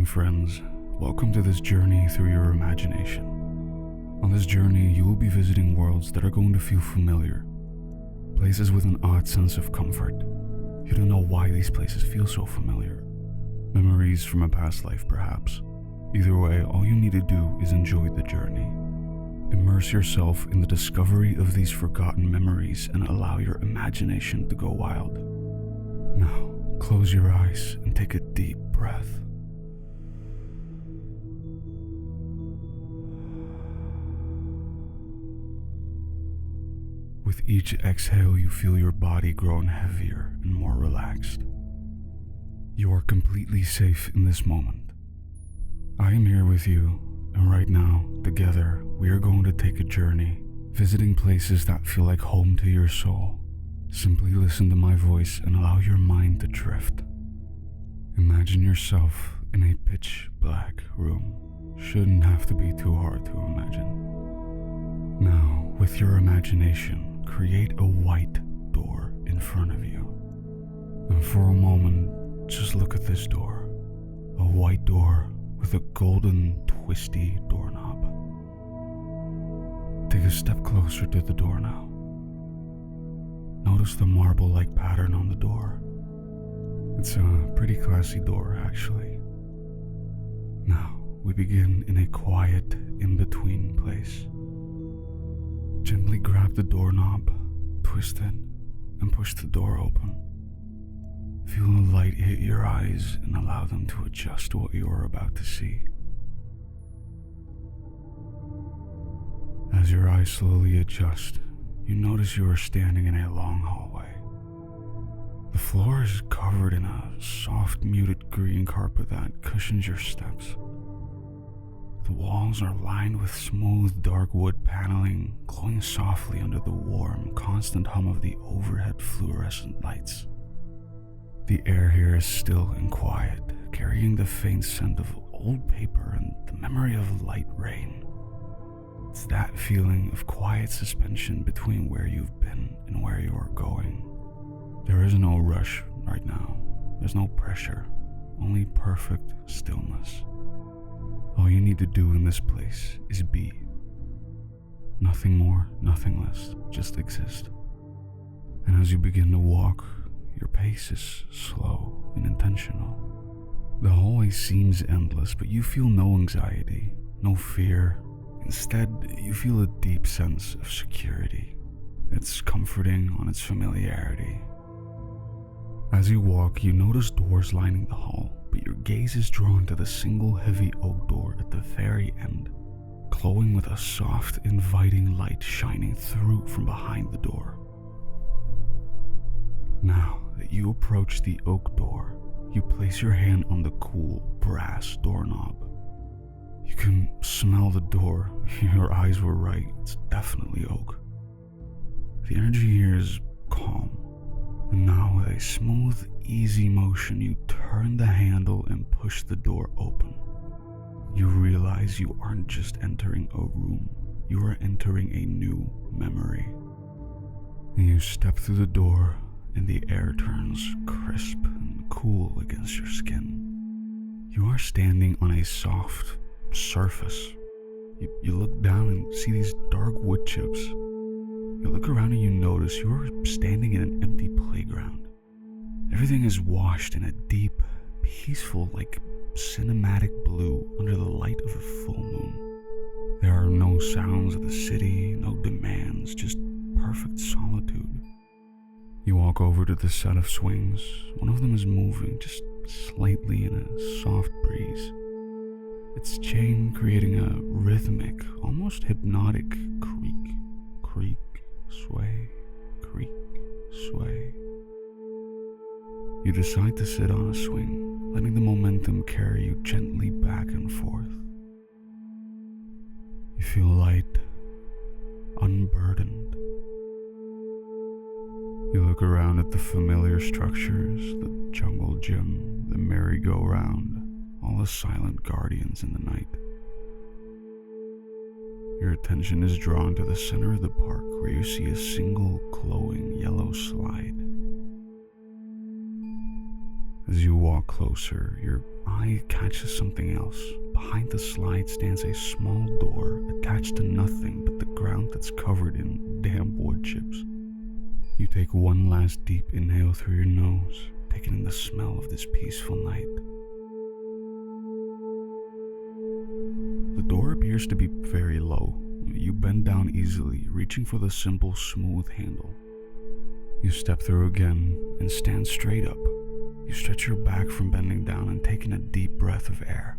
friends. Welcome to this journey through your imagination. On this journey, you will be visiting worlds that are going to feel familiar, places with an odd sense of comfort. You don't know why these places feel so familiar. Memories from a past life, perhaps. Either way, all you need to do is enjoy the journey. Immerse yourself in the discovery of these forgotten memories and allow your imagination to go wild. Now, close your eyes and take a deep breath. With each exhale, you feel your body growing heavier and more relaxed. You are completely safe in this moment. I am here with you, and right now, together, we are going to take a journey, visiting places that feel like home to your soul. Simply listen to my voice and allow your mind to drift. Imagine yourself in a pitch black room. Shouldn't have to be too hard to imagine. Now, with your imagination, create a white door in front of you. And for a moment, just look at this door. A white door with a golden, twisty doorknob. Take a step closer to the door now. Notice the marble-like pattern on the door. It's a pretty classy door, actually. Now, we begin in a quiet, in-between place. Gently grab the doorknob, twist it, and push the door open. Feel the light hit your eyes and allow them to adjust to what you are about to see. As your eyes slowly adjust, you notice you are standing in a long hallway. The floor is covered in a soft, muted green carpet that cushions your steps. The walls are lined with smooth, dark wood paneling, glowing softly under the warm, constant hum of the overhead fluorescent lights. The air here is still and quiet, carrying the faint scent of old paper and the memory of light rain. It's that feeling of quiet suspension between where you've been and where you are going. There is no rush right now. There's no pressure, only perfect stillness. All you need to do in this place is be. Nothing more, nothing less, just exist. And as you begin to walk, your pace is slow and intentional. The hallway seems endless, but you feel no anxiety, no fear. Instead, you feel a deep sense of security. It's comforting on its familiarity. As you walk, you notice doors lining the hall, but your gaze is drawn to the single heavy oak door at the very end, glowing with a soft, inviting light shining through from behind the door. Now that you approach the oak door, you place your hand on the cool brass doorknob. You can smell the door. Your eyes were right. It's definitely oak. The energy here is calm. And now with a smooth, easy motion, you turn the handle and push the door open. You realize you aren't just entering a room. You are entering a new memory. And you step through the door and the air turns crisp and cool against your skin. You are standing on a soft surface. You look down and see these dark wood chips. You look around and you notice you're standing in an empty playground. Everything is washed in a deep, peaceful, like cinematic blue under the light of a full moon. There are no sounds of the city, no demands, just perfect solitude. You walk over to the set of swings. One of them is moving just slightly in a soft breeze. Its chain creating a rhythmic, almost hypnotic creak, creak, sway, creak, sway. You decide to sit on a swing, letting the momentum carry you gently back and forth. You feel light, unburdened. You look around at the familiar structures, the jungle gym, the merry-go-round, all the silent guardians in the night. Your attention is drawn to the center of the park where you see a single glowing yellow slide. As you walk closer, your eye catches something else. Behind the slide stands a small door attached to nothing but the ground that's covered in damp wood chips. You take one last deep inhale through your nose, taking in the smell of this peaceful night. The door appears to be very low. You bend down easily, reaching for the simple, smooth handle. You step through again and stand straight up. You stretch your back from bending down and taking a deep breath of air.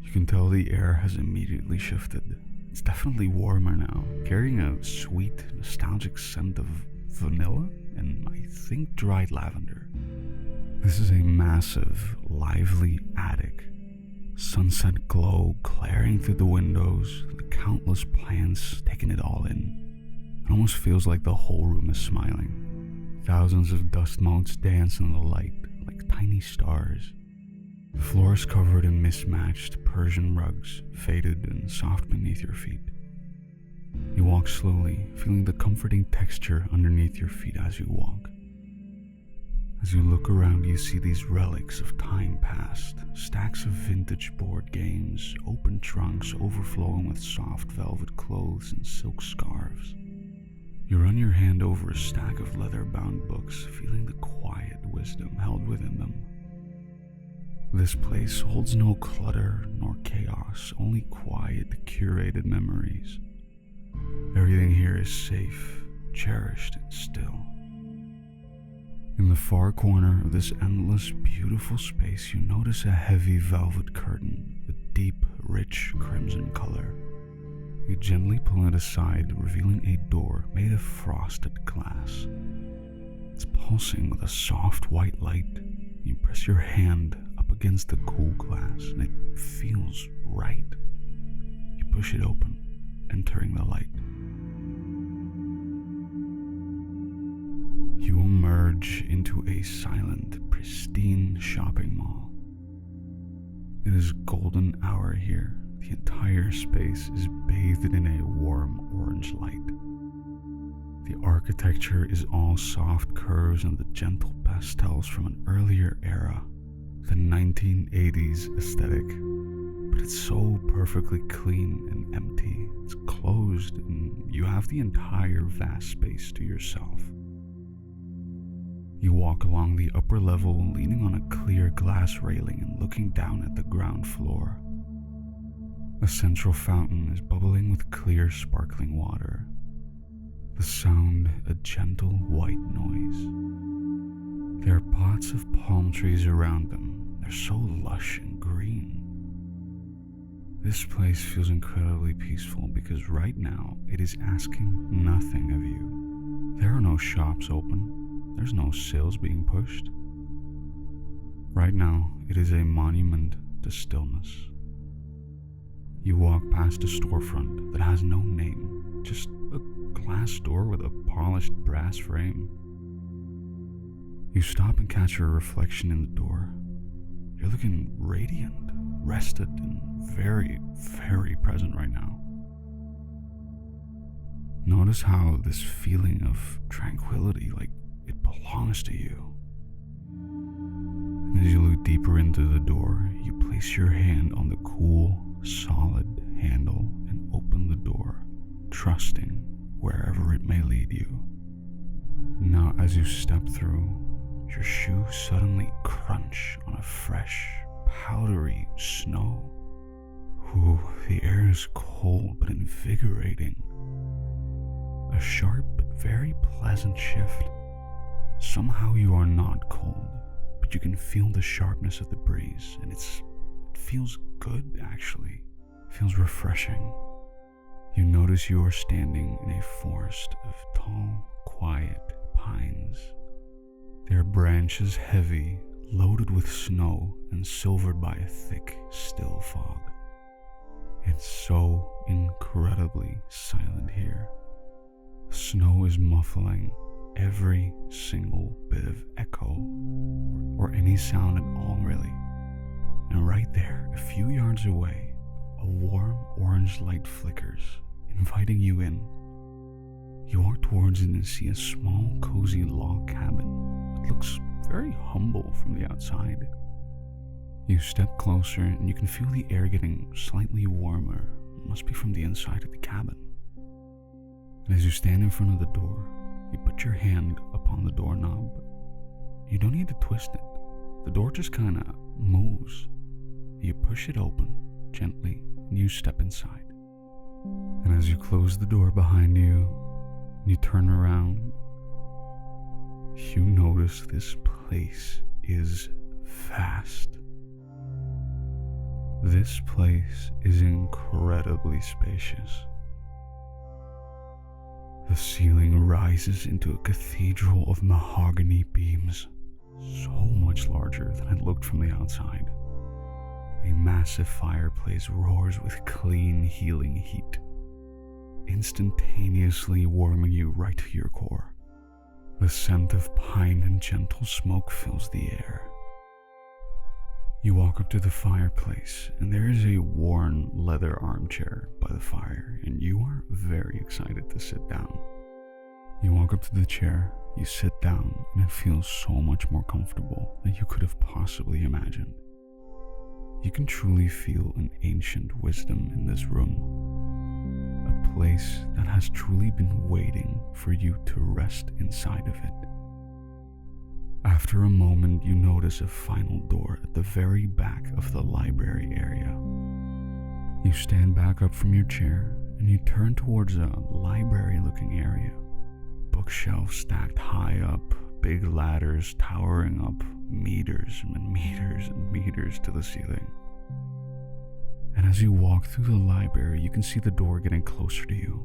You can tell the air has immediately shifted. It's definitely warmer now, carrying a sweet, nostalgic scent of vanilla and I think dried lavender. This is a massive, lively attic. Sunset glow glaring through the windows, the countless plants taking it all in. It almost feels like the whole room is smiling. Thousands of dust motes dance in the light like tiny stars. The floor is covered in mismatched Persian rugs, faded and soft beneath your feet. You walk slowly, feeling the comforting texture underneath your feet as you walk. As you look around, you see these relics of time past, stacks of vintage board games, open trunks overflowing with soft velvet clothes and silk scarves. You run your hand over a stack of leather-bound books, feeling the quiet wisdom held within them. This place holds no clutter nor chaos, only quiet, curated memories. Everything here is safe, cherished, and still. In the far corner of this endless, beautiful space, you notice a heavy velvet curtain, a deep, rich crimson color. You gently pull it aside, revealing a door made of frosted glass. It's pulsing with a soft white light. You press your hand up against the cool glass, and it feels right. You push it open, entering the light. You emerge into a silent, pristine shopping mall. It is golden hour here. The entire space is bathed in a warm orange light. The architecture is all soft curves and the gentle pastels from an earlier era, the 1980s aesthetic. But it's so perfectly clean and empty. It's closed and you have the entire vast space to yourself. You walk along the upper level, leaning on a clear glass railing and looking down at the ground floor. A central fountain is bubbling with clear, sparkling water. The sound, a gentle white noise. There are pots of palm trees around them. They're so lush and green. This place feels incredibly peaceful because right now it is asking nothing of you. There are no shops open. There's no sales being pushed. Right now, it is a monument to stillness. You walk past a storefront that has no name, just a glass door with a polished brass frame. You stop and catch your reflection in the door. You're looking radiant, rested, and very, very present right now. Notice how this feeling of tranquility, like it belongs to you. And as you look deeper into the door, you place your hand on the cool, solid handle and open the door, trusting wherever it may lead you. Now, as you step through, your shoes suddenly crunch on a fresh, powdery snow. Ooh, the air is cold but invigorating. A sharp but very pleasant shift. Somehow you are not cold, but you can feel the sharpness of the breeze, and it feels good, actually. It feels refreshing. You notice you are standing in a forest of tall, quiet pines. Their branches heavy, loaded with snow and silvered by a thick, still fog. It's so incredibly silent here. The snow is muffling every single bit of echo or any sound at all, really. And right there, a few yards away, a warm orange light flickers, inviting you in. You walk towards it and see a small, cozy log cabin. It looks very humble from the outside. You step closer and you can feel the air getting slightly warmer. It must be from the inside of the cabin. And as you stand in front of the door, you put your hand upon the doorknob. You don't need to twist it. The door just kind of moves. You push it open gently and you step inside. And as you close the door behind you, you turn around, you notice this place is vast. This place is incredibly spacious. The ceiling rises into a cathedral of mahogany beams, so much larger than it looked from the outside. A massive fireplace roars with clean, healing heat, instantaneously warming you right to your core. The scent of pine and gentle smoke fills the air. You walk up to the fireplace, and there is a worn leather armchair by the fire, and you are very excited to sit down. You walk up to the chair, you sit down, and it feels so much more comfortable than you could have possibly imagined. You can truly feel an ancient wisdom in this room, a place that has truly been waiting for you to rest inside of it. After a moment, you notice a final door at the very back of the library area. You stand back up from your chair and you turn towards a library-looking area. Bookshelves stacked high up, big ladders towering up meters and meters and meters to the ceiling. And as you walk through the library, you can see the door getting closer to you.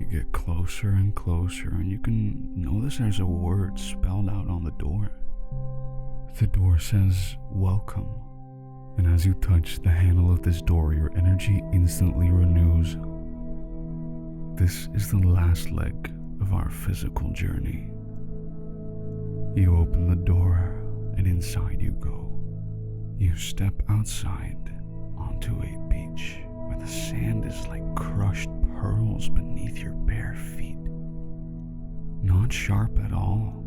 You get closer and closer, and you can notice there's a word spelled out on the door. The door says, "Welcome." And as you touch the handle of this door, your energy instantly renews. This is the last leg of our physical journey. You open the door, and inside you go. You step outside onto a beach where the sand is like crushed pearls beneath your bare feet. Not sharp at all,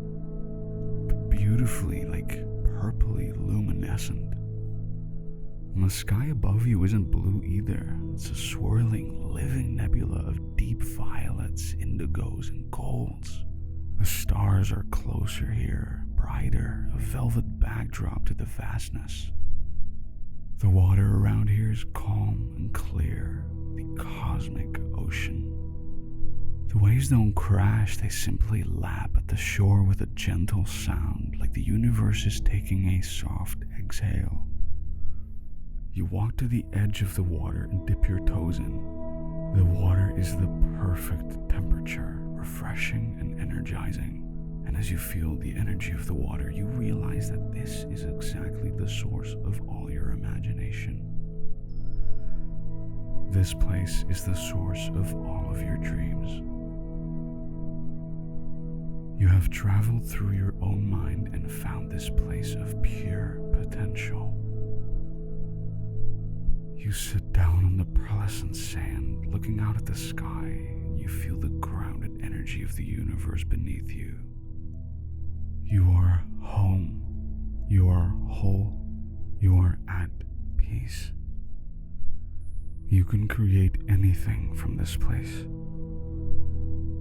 but beautifully like purpley luminescent. And the sky above you isn't blue either. It's a swirling, living nebula of deep violets, indigos, and golds. The stars are closer here, brighter, a velvet backdrop to the vastness. The water around here is calm and clear, the cosmic ocean. The waves don't crash, they simply lap at the shore with a gentle sound, like the universe is taking a soft exhale. You walk to the edge of the water and dip your toes in. The water is the perfect temperature, refreshing and energizing. And as you feel the energy of the water, you realize that this is exactly the source of all your imagination. This place is the source of all of your dreams. You have traveled through your own mind and found this place of pure potential. You sit down on the pearlescent sand, looking out at the sky, and you feel the grounded energy of the universe beneath you. You are home. You are whole. You are at peace. You can create anything from this place.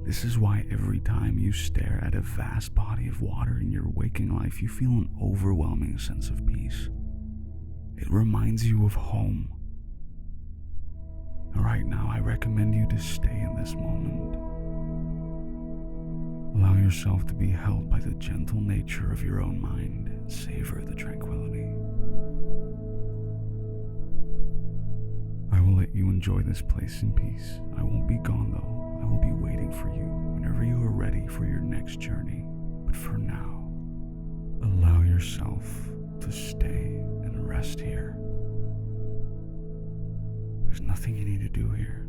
This is why every time you stare at a vast body of water in your waking life, you feel an overwhelming sense of peace. It reminds you of home. Right now, I recommend you to stay in this moment. Allow yourself to be held by the gentle nature of your own mind and savor the tranquility. I will let you enjoy this place in peace. I won't be gone though. I will be waiting for you whenever you are ready for your next journey. But for now, allow yourself to stay and rest here. There's nothing you need to do here.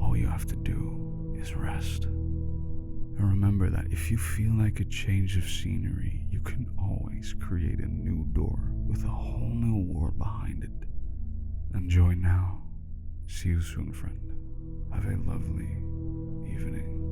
All you have to do is rest. And remember that if you feel like a change of scenery, you can always create a new door with a whole new world behind it. Enjoy now. See you soon, friend. Have a lovely evening.